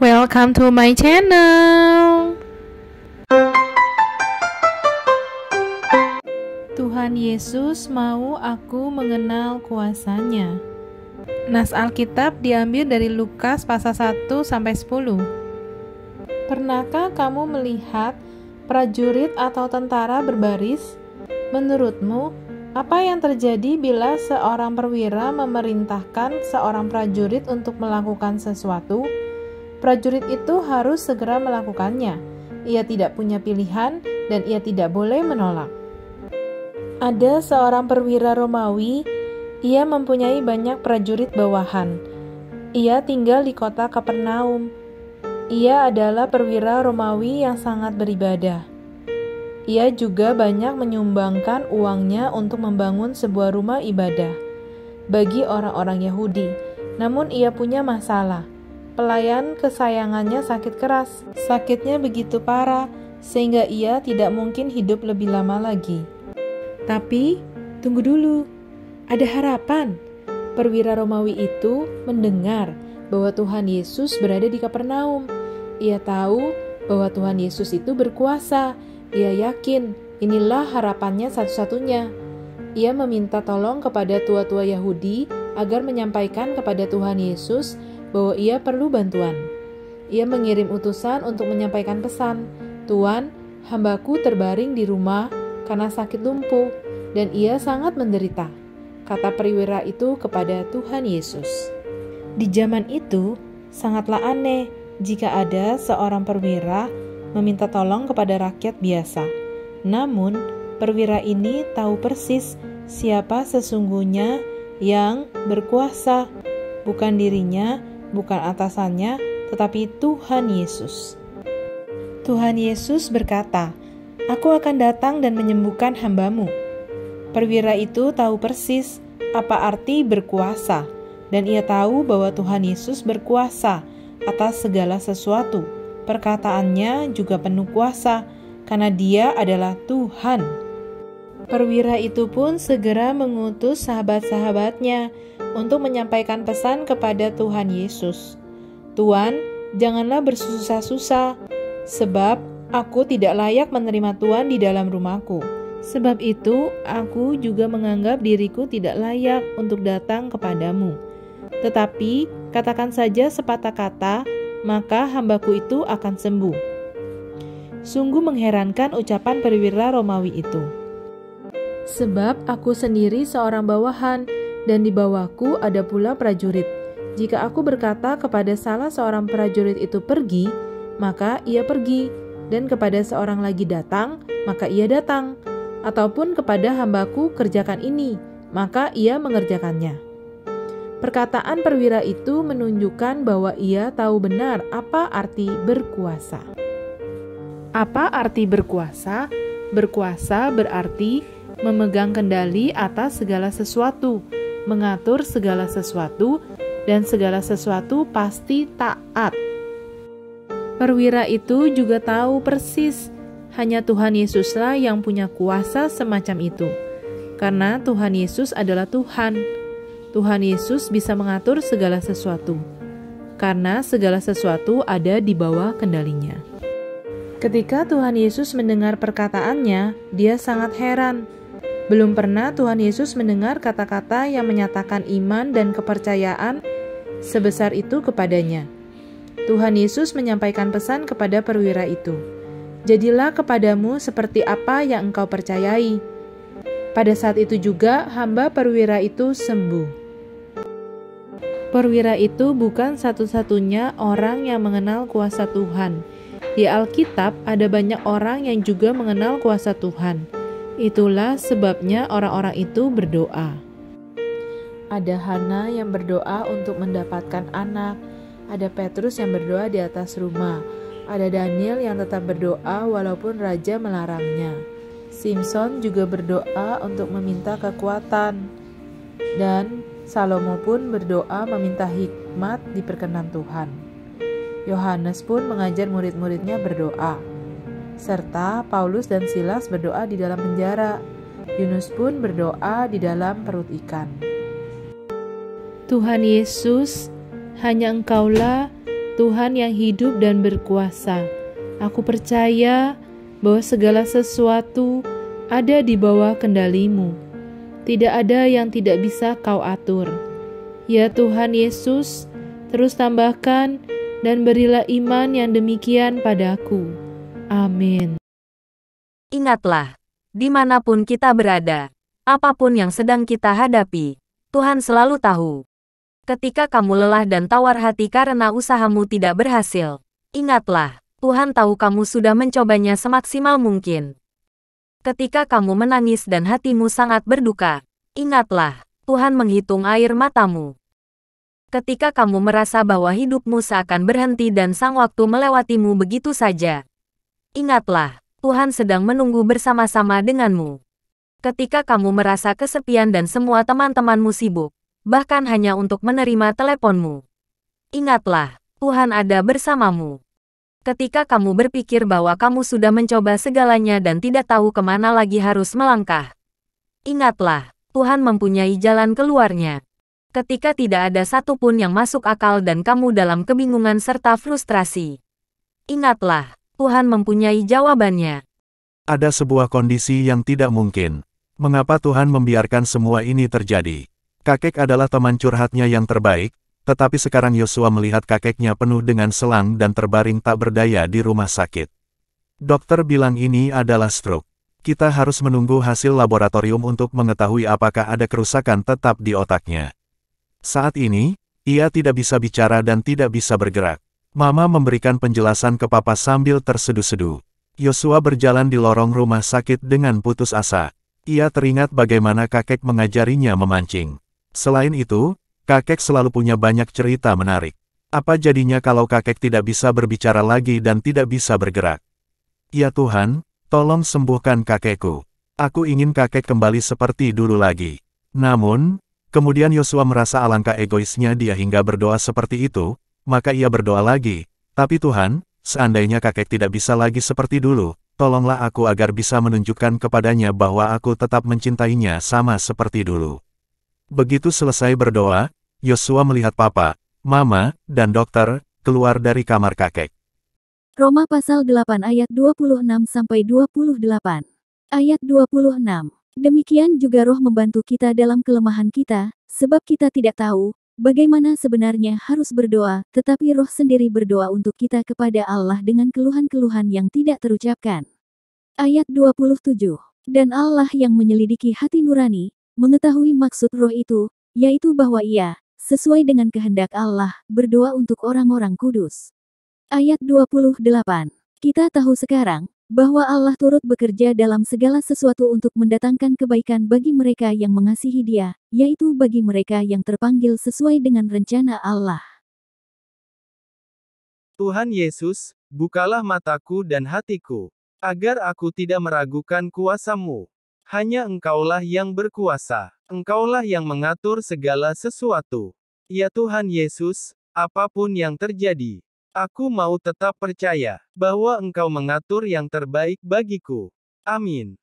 Welcome to my channel. Tuhan Yesus mau aku mengenal kuasa-Nya. Nas Alkitab diambil dari Lukas pasal 1-10. Pernahkah kamu melihat prajurit atau tentara berbaris? Menurutmu, apa yang terjadi bila seorang perwira memerintahkan seorang prajurit untuk melakukan sesuatu? Prajurit itu harus segera melakukannya. Ia tidak punya pilihan dan ia tidak boleh menolak. Ada seorang perwira Romawi, ia mempunyai banyak prajurit bawahan. Ia tinggal di kota Kapernaum. Ia adalah perwira Romawi yang sangat beribadah. Ia juga banyak menyumbangkan uangnya untuk membangun sebuah rumah ibadah bagi orang-orang Yahudi. Namun ia punya masalah. Pelayan kesayangannya sakit keras. Sakitnya begitu parah sehingga ia tidak mungkin hidup lebih lama lagi. Tapi, tunggu dulu. Ada harapan. Perwira Romawi itu mendengar bahwa Tuhan Yesus berada di Kapernaum. Ia tahu bahwa Tuhan Yesus itu berkuasa. Ia yakin inilah harapannya satu-satunya. Ia meminta tolong kepada tua-tua Yahudi agar menyampaikan kepada Tuhan Yesus bahwa ia perlu bantuan. Ia mengirim utusan untuk menyampaikan pesan, "Tuan, hambaku terbaring di rumah karena sakit lumpuh, dan ia sangat menderita," kata perwira itu kepada Tuhan Yesus. Di zaman itu, sangatlah aneh jika ada seorang perwira meminta tolong kepada rakyat biasa. Namun, perwira ini tahu persis siapa sesungguhnya yang berkuasa, bukan dirinya, bukan atasannya, tetapi Tuhan Yesus. Tuhan Yesus berkata, "Aku akan datang dan menyembuhkan hamba-Mu." Perwira itu tahu persis apa arti berkuasa, dan ia tahu bahwa Tuhan Yesus berkuasa atas segala sesuatu. Perkataannya juga penuh kuasa, karena Dia adalah Tuhan. Perwira itu pun segera mengutus sahabat-sahabatnya untuk menyampaikan pesan kepada Tuhan Yesus. "Tuan, janganlah bersusah-susah, sebab aku tidak layak menerima Tuan di dalam rumahku. Sebab itu, aku juga menganggap diriku tidak layak untuk datang kepadamu. Tetapi, katakan saja sepatah kata, maka hambaku itu akan sembuh." Sungguh mengherankan ucapan perwira Romawi itu. "Sebab aku sendiri seorang bawahan, dan di bawahku ada pula prajurit. Jika aku berkata kepada salah seorang prajurit itu pergi, maka ia pergi, dan kepada seorang lagi datang, maka ia datang. Ataupun kepada hambaku kerjakan ini, maka ia mengerjakannya." Perkataan perwira itu menunjukkan bahwa ia tahu benar apa arti berkuasa. Apa arti berkuasa? Berkuasa berarti memegang kendali atas segala sesuatu, mengatur segala sesuatu, dan segala sesuatu pasti taat. Perwira itu juga tahu persis hanya Tuhan Yesuslah yang punya kuasa semacam itu. Karena Tuhan Yesus adalah Tuhan. Tuhan Yesus bisa mengatur segala sesuatu. Karena segala sesuatu ada di bawah kendalinya. Ketika Tuhan Yesus mendengar perkataannya, dia sangat heran. Belum pernah Tuhan Yesus mendengar kata-kata yang menyatakan iman dan kepercayaan sebesar itu kepadanya. Tuhan Yesus menyampaikan pesan kepada perwira itu, "Jadilah kepadamu seperti apa yang engkau percayai." Pada saat itu juga hamba perwira itu sembuh. Perwira itu bukan satu-satunya orang yang mengenal kuasa Tuhan. Di Alkitab ada banyak orang yang juga mengenal kuasa Tuhan. Itulah sebabnya orang-orang itu berdoa. Ada Hana yang berdoa untuk mendapatkan anak. Ada Petrus yang berdoa di atas rumah. Ada Daniel yang tetap berdoa walaupun raja melarangnya. Simson juga berdoa untuk meminta kekuatan. Dan Salomo pun berdoa meminta hikmat diperkenan Tuhan. Yohanes pun mengajar murid-muridnya berdoa. Serta Paulus dan Silas berdoa di dalam penjara. Yunus pun berdoa di dalam perut ikan. Tuhan Yesus, hanya Engkaulah Tuhan yang hidup dan berkuasa. Aku percaya bahwa segala sesuatu ada di bawah kendali-Mu. Tidak ada yang tidak bisa Kau atur. Ya Tuhan Yesus, terus tambahkan dan berilah iman yang demikian padaku. Amin. Ingatlah, dimanapun kita berada, apapun yang sedang kita hadapi, Tuhan selalu tahu. Ketika kamu lelah dan tawar hati karena usahamu tidak berhasil, ingatlah, Tuhan tahu kamu sudah mencobanya semaksimal mungkin. Ketika kamu menangis dan hatimu sangat berduka, ingatlah, Tuhan menghitung air matamu. Ketika kamu merasa bahwa hidupmu seakan berhenti dan sang waktu melewatimu begitu saja, ingatlah, Tuhan sedang menunggu bersama-sama denganmu. Ketika kamu merasa kesepian dan semua teman-temanmu sibuk, bahkan hanya untuk menerima teleponmu, ingatlah, Tuhan ada bersamamu. Ketika kamu berpikir bahwa kamu sudah mencoba segalanya dan tidak tahu kemana lagi harus melangkah, ingatlah, Tuhan mempunyai jalan keluarnya. Ketika tidak ada satupun yang masuk akal dan kamu dalam kebingungan serta frustrasi, ingatlah, Tuhan mempunyai jawabannya. Ada sebuah kondisi yang tidak mungkin. Mengapa Tuhan membiarkan semua ini terjadi? Kakek adalah teman curhatnya yang terbaik, tetapi sekarang Yosua melihat kakeknya penuh dengan selang dan terbaring tak berdaya di rumah sakit. Dokter bilang ini adalah stroke. Kita harus menunggu hasil laboratorium untuk mengetahui apakah ada kerusakan tetap di otaknya. Saat ini, ia tidak bisa bicara dan tidak bisa bergerak. Mama memberikan penjelasan ke papa sambil terseduh-seduh. Yosua berjalan di lorong rumah sakit dengan putus asa. Ia teringat bagaimana kakek mengajarinya memancing. Selain itu, kakek selalu punya banyak cerita menarik. Apa jadinya kalau kakek tidak bisa berbicara lagi dan tidak bisa bergerak? Ya Tuhan, tolong sembuhkan kakekku. Aku ingin kakek kembali seperti dulu lagi. Namun, kemudian Yosua merasa alangkah egoisnya dia hingga berdoa seperti itu, maka ia berdoa lagi. Tapi Tuhan, seandainya kakek tidak bisa lagi seperti dulu, tolonglah aku agar bisa menunjukkan kepadanya bahwa aku tetap mencintainya sama seperti dulu. Begitu selesai berdoa, Yosua melihat papa, mama, dan dokter keluar dari kamar kakek. Roma pasal 8 ayat 26-28. Ayat 26. Demikian juga Roh membantu kita dalam kelemahan kita, sebab kita tidak tahu bagaimana sebenarnya harus berdoa, tetapi Roh sendiri berdoa untuk kita kepada Allah dengan keluhan-keluhan yang tidak terucapkan. Ayat 27. Dan Allah yang menyelidiki hati nurani, mengetahui maksud Roh itu, yaitu bahwa Ia, sesuai dengan kehendak Allah, berdoa untuk orang-orang kudus. Ayat 28. Kita tahu sekarang, bahwa Allah turut bekerja dalam segala sesuatu untuk mendatangkan kebaikan bagi mereka yang mengasihi Dia, yaitu bagi mereka yang terpanggil sesuai dengan rencana Allah. Tuhan Yesus, bukalah mataku dan hatiku, agar aku tidak meragukan kuasa-Mu. Hanya Engkaulah yang berkuasa, Engkaulah yang mengatur segala sesuatu. Ya Tuhan Yesus, apapun yang terjadi, aku mau tetap percaya bahwa Engkau mengatur yang terbaik bagiku. Amin.